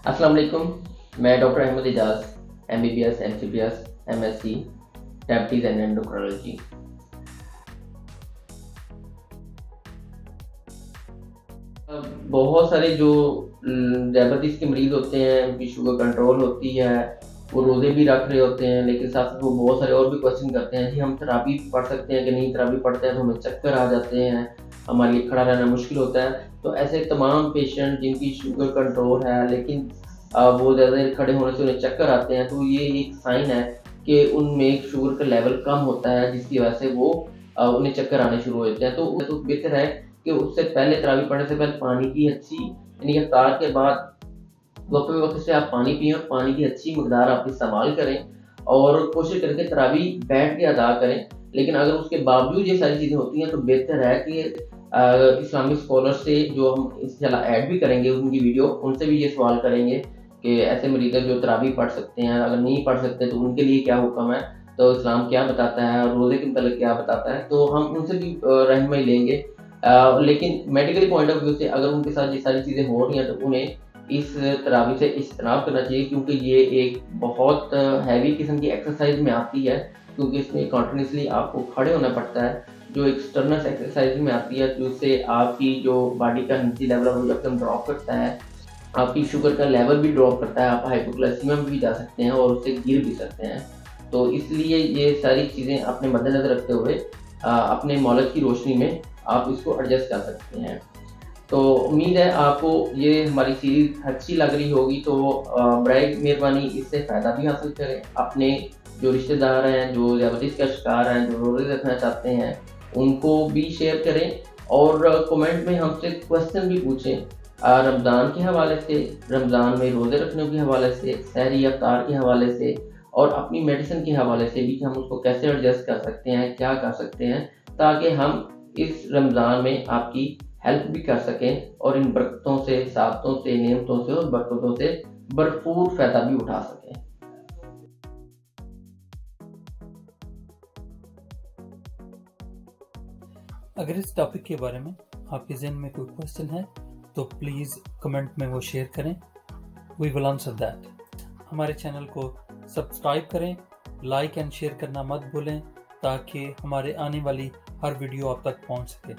अस्सलाम वालेकुम। मैं doctor Ahmad Aijaz, MBBS, MCBS, MSc, diabetes and endocrinology. बहुत सारे जो डायबिटीज़ के मरीज़ होते हैं, उनकी शुगर कंट्रोल होती है, वो रोज़े भी रख रहे होते हैं, लेकिन साथ-साथ वो बहुत सारे और भी क्वेश्चन करते हैं, जी हम तरावी पढ़ सकते हैं कि नहीं? तरावी पढ़ते हैं तो हमें चक्कर आ जाते हैं, हमारे लिए खड़ा रहना मुश्किल होता है। तो ऐसे तमाम पेशेंट जिनकी शुगर कंट्रोल है, लेकिन वो ज़्यादा देर खड़े होने से उन्हें चक्कर आते हैं, तो ये एक साइन है कि उनमें शुगर का लेवल कम होता है, जिसकी वजह से वो उन्हें चक्कर आने शुरू हो जाते हैं। तो बेहतर है कि उससे पहले तरावी पढ़ने से पहले पानी की अच्छी, यानी इफ्तार के बाद वक़्त-बे-वक़्त से आप पानी पिएँ और पानी की अच्छी मकदार आप इस्तेमाल करें और कोशिश करें कि तरावी बैठ के अदा करें। लेकिन अगर उसके बावजूद ये सारी चीज़ें होती हैं, तो बेहतर है कि इस्लामिक स्कॉलर से जो हम इंशाल्लाह ऐड भी करेंगे उनकी वीडियो, उनसे भी ये सवाल करेंगे कि ऐसे मरीज़ हैं जो तरावी पढ़ सकते हैं, अगर नहीं पढ़ सकते तो उनके लिए क्या हुक्म है? तो इस्लाम क्या बताता है और रोज़े के मतलब क्या बताता है? तो हम उनसे भी रहनुमाई लेंगे। लेकिन मेडिकल पॉइंट ऑफ व्यू से अगर उनके साथ ये सारी चीज़ें हो रही हैं, तो उन्हें इस तरावी से इज्तनाब करना चाहिए, क्योंकि ये एक बहुत हैवी किस्म की एक्सरसाइज़ में आती है, क्योंकि इसमें कंटीन्यूअसली आपको खड़े होना पड़ता है, जो एक स्टर्नस एक्सरसाइज़ में आती है, जिससे आपकी जो बॉडी का एनर्जी लेवल है वो एकदम ड्रॉप करता है, आपकी शुगर का लेवल भी ड्रॉप करता है, आप हाइपोग्लाइसीमिया में भी जा सकते हैं और उससे गिर भी सकते हैं। तो इसलिए ये सारी चीज़ें अपने मद्देनज़र रखते हुए अपने नॉलेज की रोशनी में आप इसको एडजस्ट कर सकते हैं। तो उम्मीद है आपको ये हमारी सीरीज़ अच्छी लग रही होगी, तो बराए मेहरबानी इससे फ़ायदा भी हासिल करें। अपने जो रिश्तेदार हैं, जो डायबिटीज़ का शिकार हैं, जो रोज़े रखना चाहते हैं, उनको भी शेयर करें और कमेंट में हमसे क्वेश्चन भी पूछें। रमज़ान के हवाले से, रमज़ान में रोज़े रखने के हवाले से, सहरी इफ्तार के हवाले से और अपनी मेडिसिन के हवाले से भी कि हम उसको कैसे एडजस्ट कर सकते हैं, क्या कर सकते हैं, ताकि हम इस रमज़ान में आपकी हेल्प भी कर सकें और इन बरकतों से, सादतों से, नेमतों से और बरकतों से भरपूर फ़ायदा भी उठा सकें। अगर इस टॉपिक के बारे में आपके ज़हन में कोई क्वेश्चन है तो प्लीज़ कमेंट में वो शेयर करें, वी विल आंसर दैट। हमारे चैनल को सब्सक्राइब करें, लाइक एंड शेयर करना मत भूलें ताकि हमारे आने वाली हर वीडियो आप तक पहुंच सके।